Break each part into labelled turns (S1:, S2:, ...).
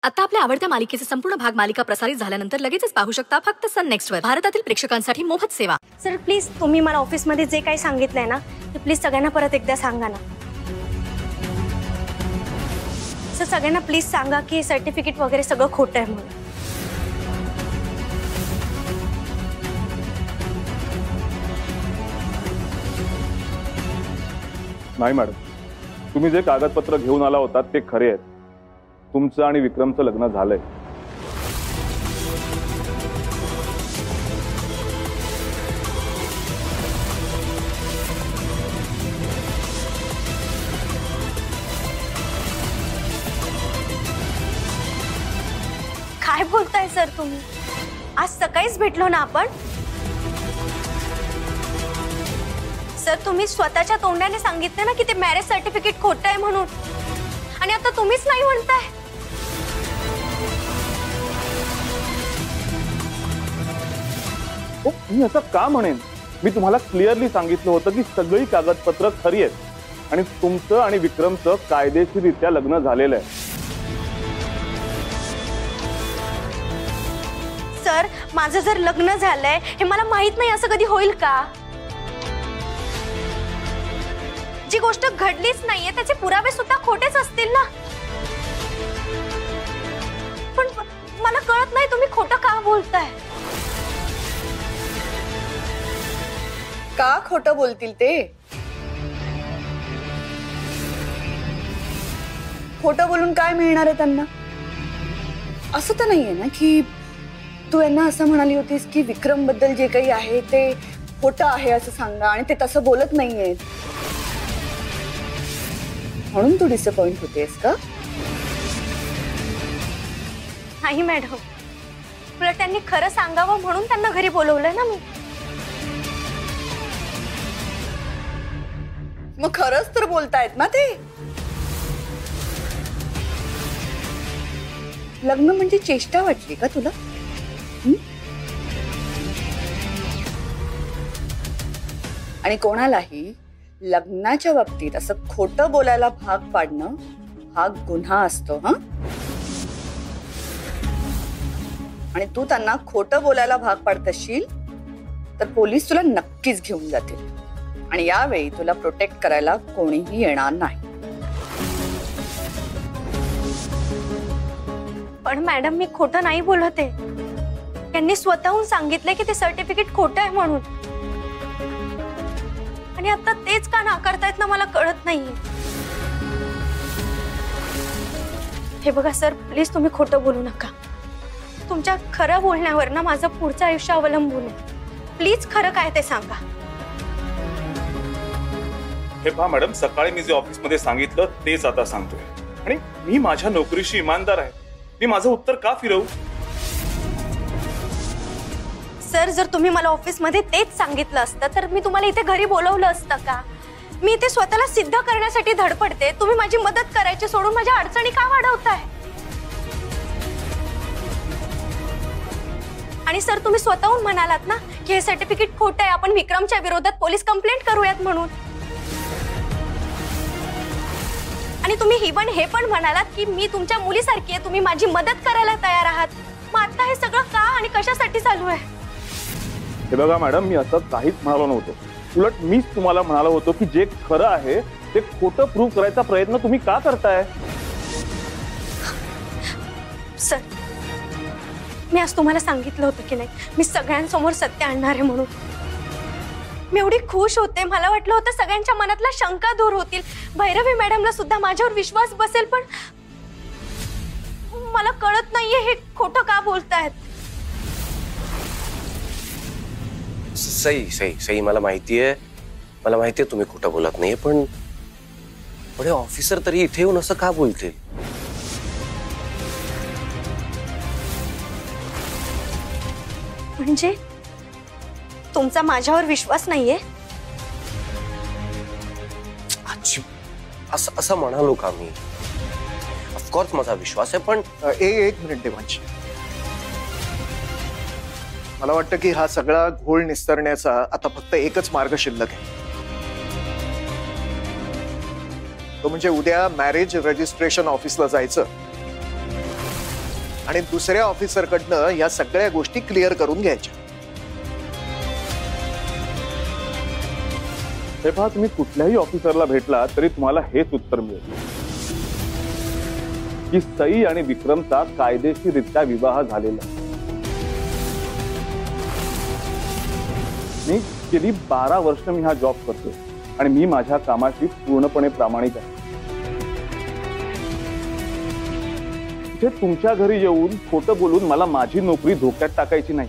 S1: आता आपल्या आवडत्या मालिकेचे संपूर्ण भाग मालिका प्रसारित झाल्यानंतर लगेचच पाहू शकता फक्त सन नेक्स्ट वर. भारतातील प्रेक्षकांसाठी मोफत सेवा.
S2: सर प्लीज तुम्ही मला ऑफिसमध्ये जे काही सांगितलंय ना ते प्लीज सगळ्यांना परत एकदा सांगा ना. सर सगळ्यांना प्लीज सांगा की सर्टिफिकेट वगैरे सगळं खोटं आहे म्हणून.
S3: नाही मॅडम, तुम्ही जे कागदपत्र घेऊन आला होता ते खरे आहेत. तुमचं आणि विक्रमचं लग्न झालंय.
S2: काय बोलताय सर तुम्ही? आज सकाळीच भेटलो ना आपण. सर तुम्ही स्वतःच्या तोंडाने सांगितलं ना की ते मॅरेज सर्टिफिकेट खोटं आहे म्हणून, आणि आता तुम्हीच नाही म्हणताय.
S3: मी असं का म्हणेन? मी तुम्हाला क्लिअरली सांगितलं होतं की सगळी कागदपत्र खरी आहेत आणि तुमचं आणि विक्रमचं कायदेशीररित्या लग्न झालेलं आहे.
S2: सर माझं जर लग्न झालंय हे मला माहित नाही असं कधी होईल का? जी गोष्ट घडलीच नाहीये त्याचे पुरावे सुद्धा खोटेच असतील ना. पण मला कळत नाही तुम्ही खोटं का बोलताय.
S4: का खोटं बोलतील ते? खोटं बोलून काय मिळणार आहे त्यांना? असं तर नाहीये ना की तू यांना असं म्हणाली होतीस की विक्रम बद्दल जे काही आहे ते खोटं आहे असं सांगा आणि ते तसं बोलत नाहीये म्हणून तू डिसअपॉइंट होतेस का?
S2: नाही मॅडम, उलट त्यांनी खरं सांगावं म्हणून त्यांना घरी बोलवलंय ना मी.
S4: मग खरंच तर बोलतायत ना ते. लग्न म्हणजे चेष्टा वाटली का तुला? आणि कोणालाही लग्नाच्या बाबतीत असं खोटं बोलायला भाग पाडणं हा गुन्हा असतो. आणि तू त्यांना खोटं बोलायला भाग पाडत असशील तर पोलीस तुला नक्कीच घेऊन जातील आणि यावेळी तुला प्रोटेक्ट करायला कोणीही येणार नाही.
S2: पण मॅडम मी खोटं नाही बोलत आहे. त्यांनी स्वतःहून सांगितलंय की ते सर्टिफिकेट खोटं आहे म्हणून, आणि आता तेच का नाकारतायत ना मला कळत नाहीये. हे बघा सर, प्लीज तुम्ही खोटं बोलू नका. तुमच्या खरं बोलण्यावर ना माझं पुढचं आयुष्य अवलंबून आहे. प्लीज खरं काय ते सांगा.
S3: हे पहा मॅडम, सकाळी मी जे ऑफिसमध्ये सांगितलं तेच आता सांगतोय आणि मी माझ्या नोकरीशी इमानदार आहे. मी माझं उत्तर का फिरवू?
S2: सर जर तुम्ही मला ऑफिसमध्ये तेच सांगितलं असतं तर मी तुम्हाला इथे घरी बोलवलं असतं का? मी इथे स्वतःला सिद्ध करण्यासाठी धडपडते. तुम्ही माझी मदत करायची सोडून माझ्या अडचणी का वाढवताय? आणि सर तुम्ही स्वतःहून म्हणालात ना की हे सर्टिफिकेट खोटं आहे, आपण विक्रमच्या विरोधात पोलीस कंप्लेंट करूयात म्हणून. आणि तुम्ही इव्हन हे पण म्हणालात की मी तुमच्या मुलीसारखी आहे, तुम्ही माझी मदत करायला तयार आहात. मग आता हे सगळं का आणि कशासाठी चालू आहे?
S3: हे बघा मॅडम, मी असं काहीच म्हणालो नव्हतो. उलट मीच तुम्हाला म्हणालो होतो की जे खरं आहे ते खोटं प्रूव्ह करायचा प्रयत्न तुम्ही का करताय?
S2: सर मी आज तुम्हाला सांगितलं होतं की नाही मी सगळ्यांसमोर सत्य आणणार आहे म्हणून. मी एवढी खुश होते, मला वाटलं होतं सगळ्यांच्या मनातल्या शंका दूर होतील, भैरवी मॅडमला सुद्धा माझ्यावर विश्वास बसेल. पण मला कळत नाहीये हे खोटं का बोलतायत.
S5: सई मला माहितीये तुम्ही खोटं बोलत नाही, पण पुढे ऑफिसर तरी इथे येऊन असं का बोलतील?
S2: म्हणजे तुमचा माझ्यावर विश्वास नाहीये?
S5: असं म्हणालो का मी? ऑफकोर्स माझा विश्वास आहे, पण
S6: एक मिनिट देवांशी, मला वाटतं की हा सगळा घोळ निस्तरण्याचा आता फक्त एकच मार्ग शिल्लक आहे. तो म्हणजे उद्या मॅरेज रजिस्ट्रेशन ऑफिसला जायचं आणि दुसऱ्या ऑफिसरकडनं या सगळ्या गोष्टी क्लिअर करून घ्यायच्या.
S3: हे पहा, तुम्ही कुठल्याही ऑफिसरला भेटला तरी तुम्हाला हेच उत्तर मिळेल की सई आणि विक्रमचा कायदेशीररित्या विवाह झालेला आहे. मी गेली 12 वर्ष मी हा जॉब करतो आणि मी माझ्या कामाशी पूर्णपणे प्रामाणिक आहे. इथे तुमच्या घरी येऊन खोटं बोलून मला माझी नोकरी धोक्यात टाकायची नाही.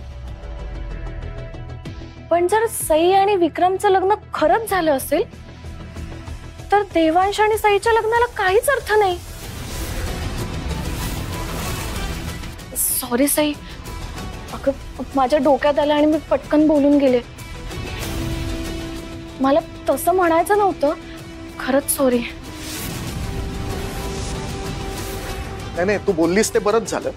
S2: पण जर सई आणि विक्रमचं लग्न खरंच झालं असेल तर देवांश आणि सईच्या लग्नाला काहीच अर्थ नाही. सॉरी सई, अगं माझ्या डोक्यात आलं आणि मी पटकन बोलून गेले. मला तसं म्हणायचं नव्हतं, खरंच सॉरी.
S6: नाही नाही, तू बोललीस ते बरंच झालं.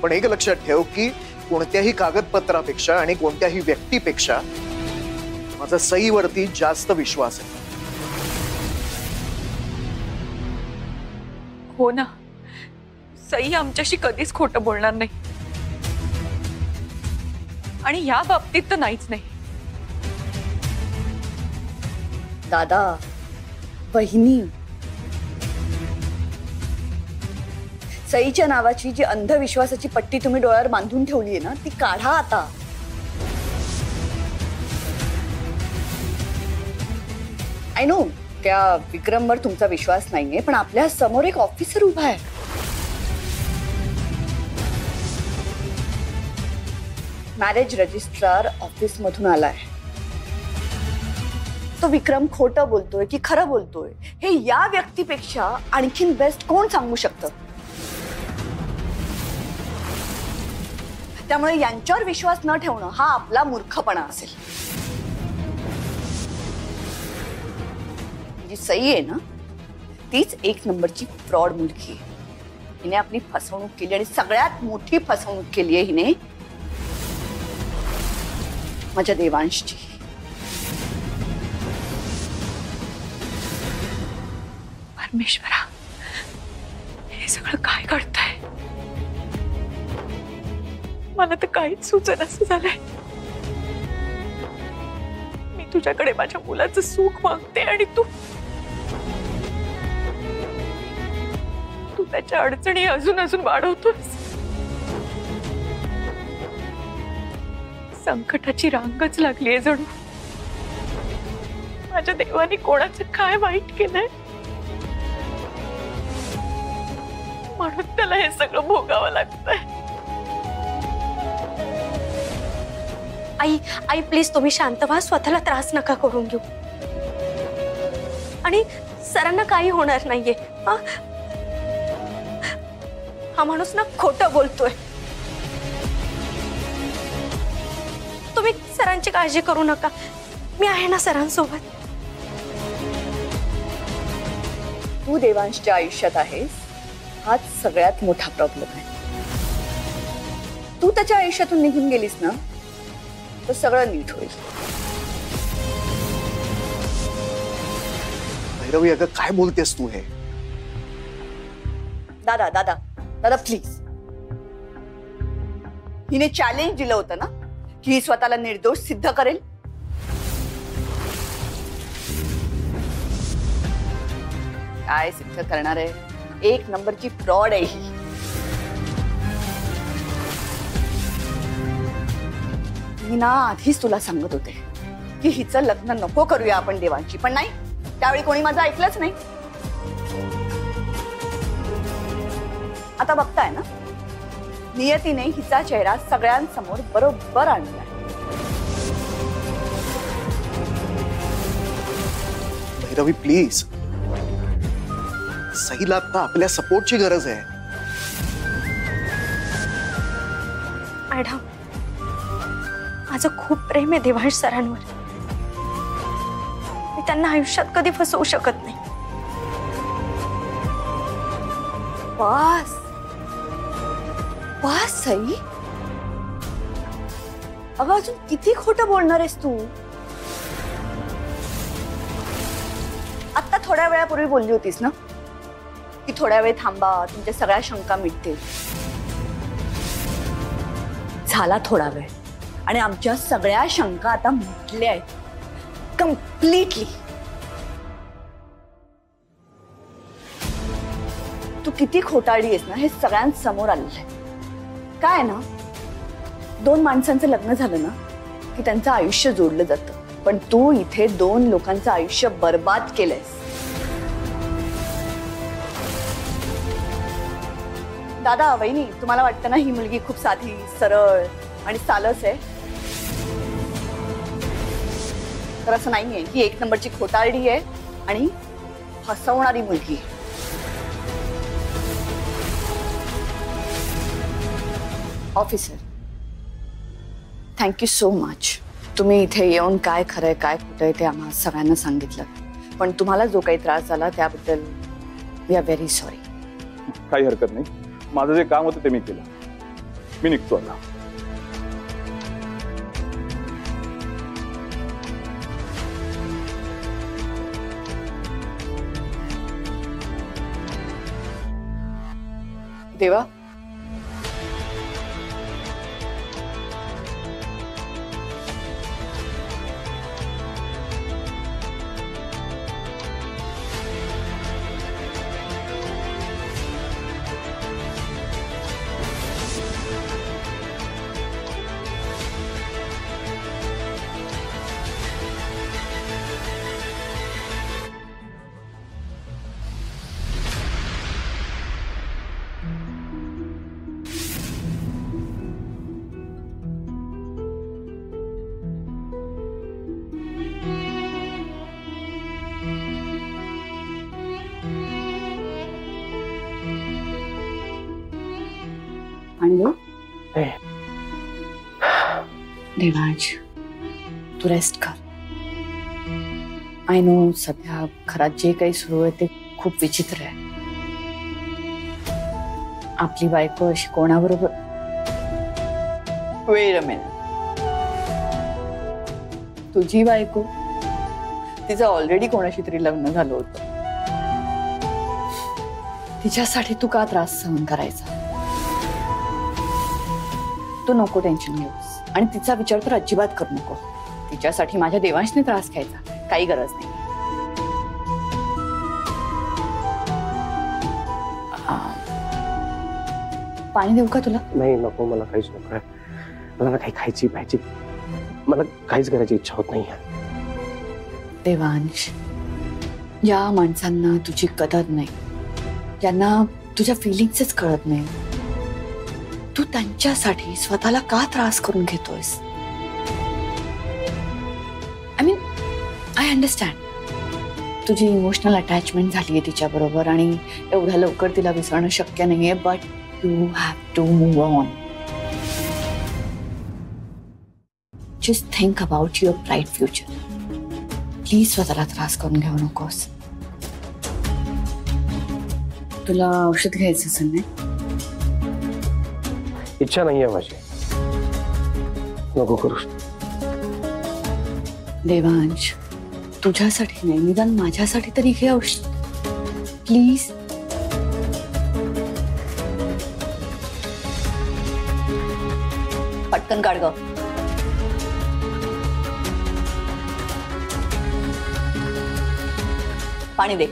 S6: पण एक लक्षात ठेव की कोणत्याही कागदपत्रापेक्षा आणि कोणत्याही व्यक्तीपेक्षा माझा सईवरती जास्त विश्वास आहे.
S7: हो ना, सई आमच्याशी कधीच खोटं बोलणार नाही आणि या बाबतीत तर नाहीच नाही.
S4: दादा, बहिणी, सईच्या नावाची जी अंधविश्वासाची पट्टी तुम्ही डोळ्यावर बांधून ठेवली आहे ना, ती काढा आता. आय नो त्या विक्रमवर तुमचा विश्वास नाहीये, पण आपल्या समोर एक ऑफिसर उभा आहे. मॅरेज रजिस्ट्रार ऑफिस मधून आलाय. तो विक्रम खोटं बोलतोय की खरं बोलतोय हे या व्यक्तीपेक्षा आणखीन बेस्ट कोण सांगू शकतं. त्यामुळे यांच्यावर विश्वास न ठेवणं हा आपला मूर्खपणा असेल. जी सई आहे ना, तीच एक नंबरची फ्रॉड मुलगी आहे. हिने आपली फसवणूक केली आणि सगळ्यात मोठी फसवणूक केली आहे हिने माझ्या देवांशची.
S7: परमेश्वरा, हे सगळं काय घडतंय? मला तर काहीच सुचेनासं झालंय. मी तुझ्याकडे माझ्या मुलाचं सुख मागते आणि तू त्याच्या अडचणी अजून अजून वाढवतोस. संकटाची रांगच लागलीये जणू. माझ्या देवाने कोणाचं काय वाईट केलंय म्हणून त्याला हे सगळं भोगावं लागतंय.
S2: आई आई प्लीज तुम्ही शांत व्हा, स्वतःला त्रास नका करून घेऊ. आणि सरांना काही होणार नाहीये. हा माणूस ना खोटं बोलतोय. तुम्ही सरांची काळजी करू नका, मी आहे ना सरांसोबत.
S4: तू देवांशच्या आयुष्यात आहेस हाच सगळ्यात मोठा प्रॉब्लेम आहे. तू त्याच्या आयुष्यातून निघून गेलीस ना तर सगळं नीट होईल.
S6: भैरवी, अगं काय बोलतेस तू हे?
S4: दादा दादा दादा प्लीज. हिने चॅलेंज दिलं होतं ना की ही स्वतःला निर्दोष सिद्ध करेल. काय सिद्ध करणार आहे? एक नंबरची फ्रॉड आहे ही. मी ना आधीच तुला सांगत होते की हिचं लग्न नको करूया आपण देवांची, पण नाही, त्यावेळी कोणी माझं ऐकलंच नाही. आता बघताय ना, नियतीने हिचा चेहरा सगळ्यांसमोर बरोबर आणला.
S6: भैरवी प्लीज, सईला आता आपल्या सपोर्टची गरज आहे.
S2: मॅडम, माझं खूप प्रेम आहे देवांश सरांवर. मी त्यांना आयुष्यात कधी फसवू शकत नाही.
S4: बस बस सई, अगं अजून किती खोटं बोलणार आहेस तू? आता थोड्या वेळापूर्वी बोलली होतीस ना की थोड्या वेळ थांबा, तुमच्या सगळ्या शंका मिटतील. झाला थोडा वेळ आणि आमच्या सगळ्या शंका आता मिटल्या आहेत कम्प्लिटली. तू किती खोटारडी आहेस ना हे सगळ्यांसमोर आलेलं आहे. काय ना, 2 माणसांचं लग्न झालं ना की त्यांचं आयुष्य जोडलं जातं, पण तू इथे 2 लोकांचं आयुष्य बर्बाद केलंयस. दादा, वहिनी, तुम्हाला वाटतं ना ही मुलगी खूप साधी, सरळ आणि सालस आहे, तर असं नाहीये. ही 1 नंबरची खोटारडी आहे आणि फसवणारी मुलगी आहे. Officer, thank you so much. तुम्ही इथे येऊन काय खरंय काय खोटंय ते आम्हा सगळ्यांना सांगितलं, पण तुम्हाला जो काही त्रास झाला त्याबद्दल वी आर व्हेरी सॉरी.
S3: काही हरकत नाही, माझं जे काम होतं ते मी केलं. मी निघतो आता.
S4: देवा, देवांश, तू रेस्ट कर. आय नो सध्या घरात जे काही सुरू आहे ते खूप विचित्र आहे. आपली बायको अशी कोणाबरोबर, वेट अ मिनिट, तुझी बायको, तिचं ऑलरेडी कोणाशी तरी लग्न झालं होतं. तिच्यासाठी तू का त्रास सहन करायचा? तू नको टेन्शन घेऊस आणि तिचा विचार तर अजिबात करू नको. तिच्यासाठी माझ्या देवांशने त्रास घ्यायचा काही गरज नाही. पाणी देऊ का तुला?
S5: नाही नको, मला काहीच नको. मला ना काही खायची पाहिजे, मला काहीच करायची इच्छा होत नाही.
S4: देवांश, या माणसांना तुझी कदर नाही, ज्यांना तुझ्या फिलिंग्सच कळत नाही, तू त्यांच्यासाठी स्वतःला का त्रास करून घेतोयस? आय मीन, आय अंडरस्टँड तुझी इमोशनल अटॅचमेंट झालीये तिच्या बरोबर आणि एवढ्या लवकर तिला विसरणं शक्य नाहीये, but you have to move on. Just think about your bright future. Please स्वतःला त्रास करून घेऊ नकोस. तुला औषध घ्यायचं असेल ना?
S5: इच्छा नाहीये माझी, नको करूस.
S4: देवांश, तुझ्यासाठी नाही, निदान माझ्यासाठी तरी घे औषध प्लीज. पटकन काढ ग. पाणी दे.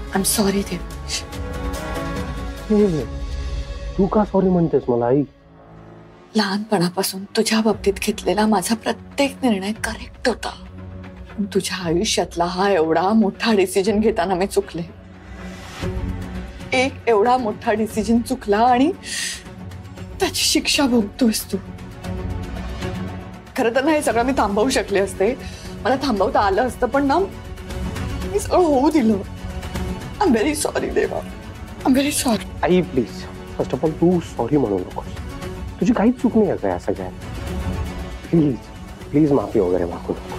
S4: I am sorry Devansh.
S5: तू का सॉरी म्हणतेस मला आई?
S4: लहानपणापासून तुझ्या बाबतीत घेतलेला माझा प्रत्येक निर्णय करेक्ट होता. तुझ्या आयुष्यातला हा एवढा मोठा डिसिजन घेताना मी चुकले. एक एवढा मोठा डिसिजन चुकला आणि त्याची शिक्षा भोगतोयस तू. खरं तर ना हे सगळं मी थांबवू शकले असते, मला थांबवता आलं असतं, पण ना मी सगळं होऊ दिलं. आय एम व्हेरी सॉरी देवा, आय एम व्हेरी सॉरी.
S5: आई प्लीज, फर्स्ट ऑफ ऑल तू सॉरी म्हणू नकोस. तुझी काहीच चूक नाही आहे या सगळ्यात. प्लीज प्लीज माफी वगैरे मागू नको.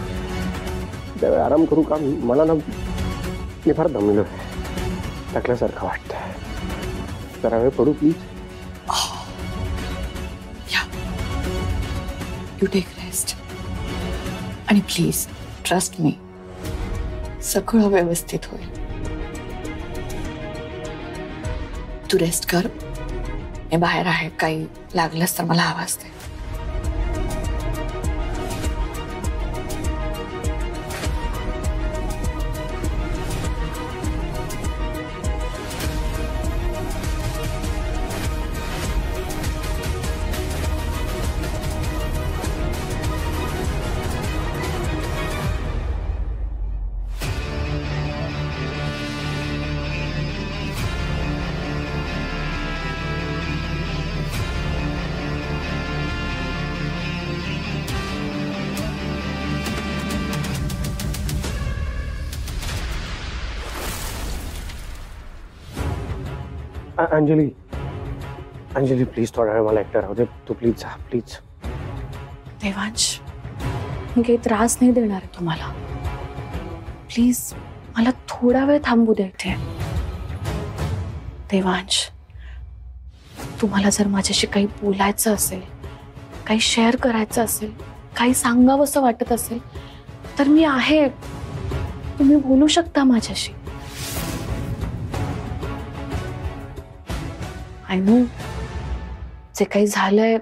S5: त्यावेळी आराम करू का? मला ना मी फार दमलोय, टाकल्यासारखं वाटतंय. जरा वेळ पडू प्लीज.
S8: यू टेक रेस्ट आणि प्लीज ट्रस्ट मी, सगळं व्यवस्थित होईल. तू रेस्ट कर, मी बाहेर आहे, काही लागलंच तर मला आवाज दे.
S5: अंजली, अंजली प्लीज थोडा वेळ मला एकटं राहू दे. तू प्लीज जा, प्लीज.
S8: देवांश, मी काही त्रास नाही देणार आहे तुम्हाला. प्लीज मला थोडा वेळ थांबू दे इथे. देवांश, तुम्हाला जर माझ्याशी काही बोलायचं असेल, काही शेअर करायचं असेल, काही सांगावंसं वाटत असेल तर मी आहे. तुम्ही बोलू शकता माझ्याशी. आय नो जे काही झालंय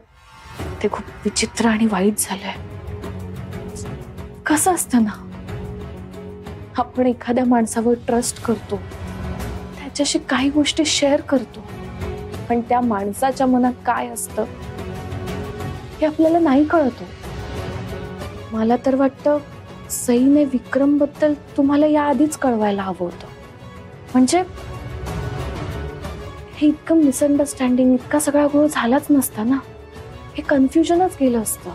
S8: ते खूप विचित्र आणि वाईट झालंय. कसं असतं ना, आपण एखाद्या माणसावर ट्रस्ट करतो, त्याच्याशी काही गोष्टी शेअर करतो, पण त्या माणसाच्या मनात काय असतं हे आपल्याला नाही कळतो. मला तर वाटतं सईने विक्रम बद्दल तुम्हाला याआधीच कळवायला हवं होतं. म्हणजे हे इतकं मिसअंडरस्टँडिंग, इतका सगळा गोळ झालाच नसता ना. हे कन्फ्युजनच गेलं असतं.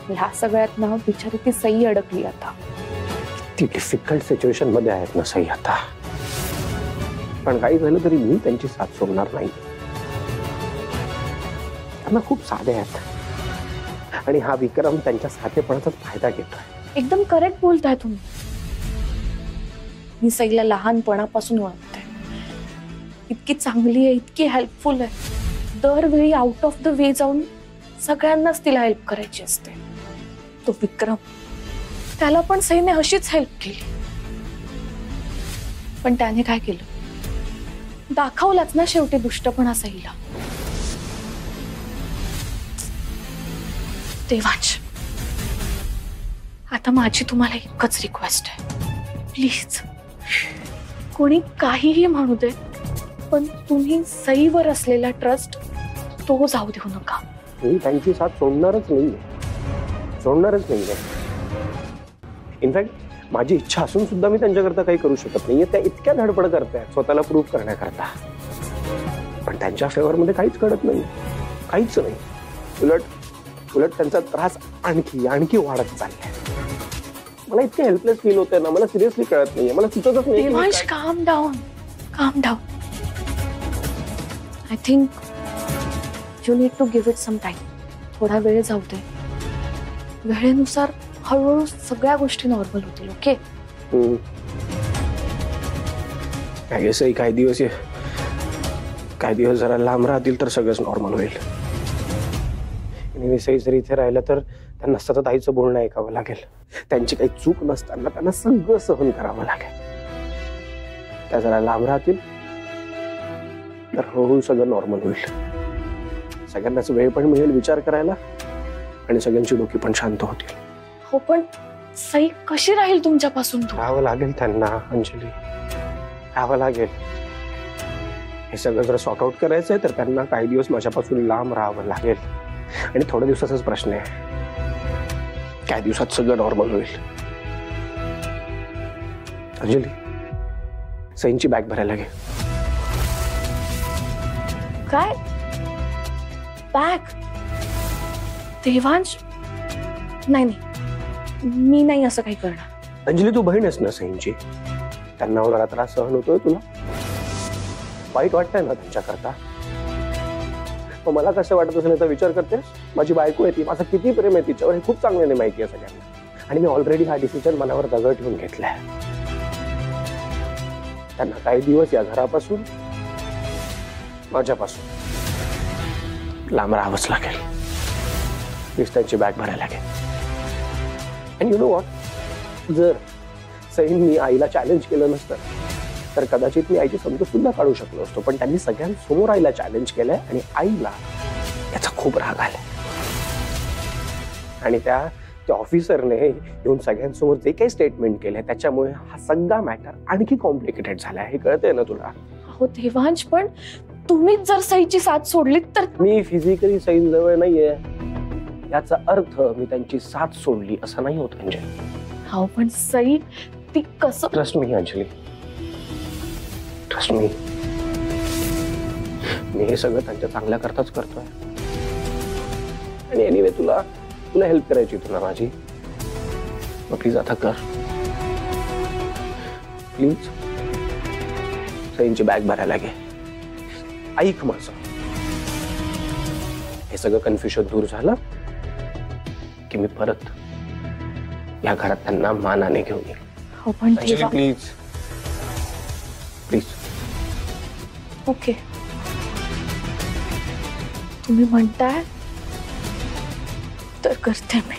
S8: ह्या सगळ्यात ना बिचारी ती सई अडकली आता.
S5: ती डिफिकल्ट सिच्युएशन मध्ये आहेत ना सई आता. पण काही झालं तरी मी त्यांची साथ सोडणार नाही. त्यांना खूप साधे आहेत आणि हा विक्रम त्यांच्या साधेपणाचा फायदा घेतोय.
S8: एकदम करेक्ट बोलताय तुम्ही. मी सईला लहानपणापासून ओळखते. इतकी चांगली आहे, इतकी हेल्पफुल आहे. दरवेळी आउट ऑफ द वे जाऊन सगळ्यांनाच तिला हेल्प करायची असते. तो विक्रम, त्याला पण सईने अशीच हेल्प केली. पण त्याने काय केलं, दाखवलाच ना शेवटी दुष्टपणा सईला. देवांश, आता माझी तुम्हाला एकच रिक्वेस्ट आहे. प्लीज, कोणी काहीही म्हणू दे, पण तुम्ही सईवर असलेला ट्रस्ट तो जाऊ देऊ नका.
S5: मी त्यांची साथ सोडणारच नाहीये, सोडणारच नाहीये. इनफॅक्ट माझी इच्छा असून सुद्धा मी त्यांच्याकरता काही करू शकत नाहीये. त्या इतक्या धडपड करतायत स्वतःला प्रूव्ह करण्याकरता, पण त्यांच्या फेवर मध्ये काहीच घडत नाही, काहीच नाही. उलट त्यांचा त्रास आणखी आणखी वाढत चाललाय. मला इतके हेल्पलेस फील होतंय ना, मला सिरियसली कळत नाहीये, मला सुचतच नाही.
S8: Devansh, calm down, calm down. I think you need to give it some time. थोडा वेळ जाऊ दे. वेळेनुसार हळूहळू सगळ्या गोष्टी नॉर्मल होतील. ओके?
S5: काही दिवस जरा लांब राहतील तर सगळंच नॉर्मल होईल. सई जर इथे राहिलं तर त्यांना सतत आईचं बोलणं ऐकावं लागेल. त्यांची काही चूक नसताना त्यांना सगळं सहन करावं लागेल. त्या जरा लांब राहतील तर हळूहळू सगळं नॉर्मल होईल. सगळ्यांनाच वेळ पण मिळेल विचार करायला आणि सगळ्यांची डोकी पण शांत होतील.
S8: हो, पण सई कशी राहील तुमच्यापासून?
S5: राहावं लागेल त्यांना अंजली, राहावं लागेल. हे सगळं जर सॉर्ट आउट करायचंय तर त्यांना काही दिवस माझ्यापासून लांब राहावं लागेल. आणि थोड्या दिवसाचाच प्रश्न आहे. काही दिवसात सगळं नॉर्मल होईल. अंजली, सईंची बॅग भरायला घे.
S8: काय बॅग? देवांश, नाही, मी नाही असं काही करणार.
S5: अंजली, तू बहीण आहेस ना सईंची. त्यांना होणारा त्रास सहन होतोय तुला? वाईट वाटतंय ना त्यांच्याकरता? मग मला कसं वाटत असेल याचा विचार करतेस? माझी बायको आहे ती, माझं किती प्रेम आहे तिच्यावर हे खूप चांगल्याने माहिती आहे सगळ्यांना. आणि मी ऑलरेडी हा डिसिजन मनावर दगड ठेवून घेतलाय. त्यांना काही दिवस या घरापासून, माझ्यापासून लांब राहावंच लागेल. प्लीज त्यांची बॅग भरायला लागेल. अँड यू नो व्हॉट, जर सईंनी आईला चॅलेंज केलं नसतं तर कदाचित मी आईची समजूत सुद्धा काढू शकलो असतो. पण त्यांनी सगळ्यांसमोर आईला चॅलेंज केलंय आणि आईला याचा खूप राग आलाय. आणि त्या ऑफिसरने येऊन सगळ्यांसमोर जे काही स्टेटमेंट केलंय त्याच्यामुळे हा सगळा मॅटर आणखी कॉम्प्लिकेटेड झालाय. हे कळतंय ना तुला?
S8: हो देवांश, पण तुम्हीच जर सईची साथ सोडलीत तर?
S5: मी फिजिकली सईंजवळ नाहीये याचा अर्थ मी त्यांची साथ सोडली असं नाही होत अंजली.
S8: हो पण सई ती कसं?
S5: Trust me Anjali, trust me. मी हे सगळं त्यांच्या चांगल्या करताच करतोय. आणि एनिवे तुला हेल्प करायची तुला माझी, मग प्लीज आता कर प्लीज. सईंची बॅग भरायला लागे. ऐक माझं, हे सगळं कन्फ्युजन दूर झालं की मी परत या घरात त्यांना मानाने घेऊन येईल.
S8: हो पण
S5: प्लीज प्लीज.
S8: ओके, तुम्ही म्हणताय तर करते मी.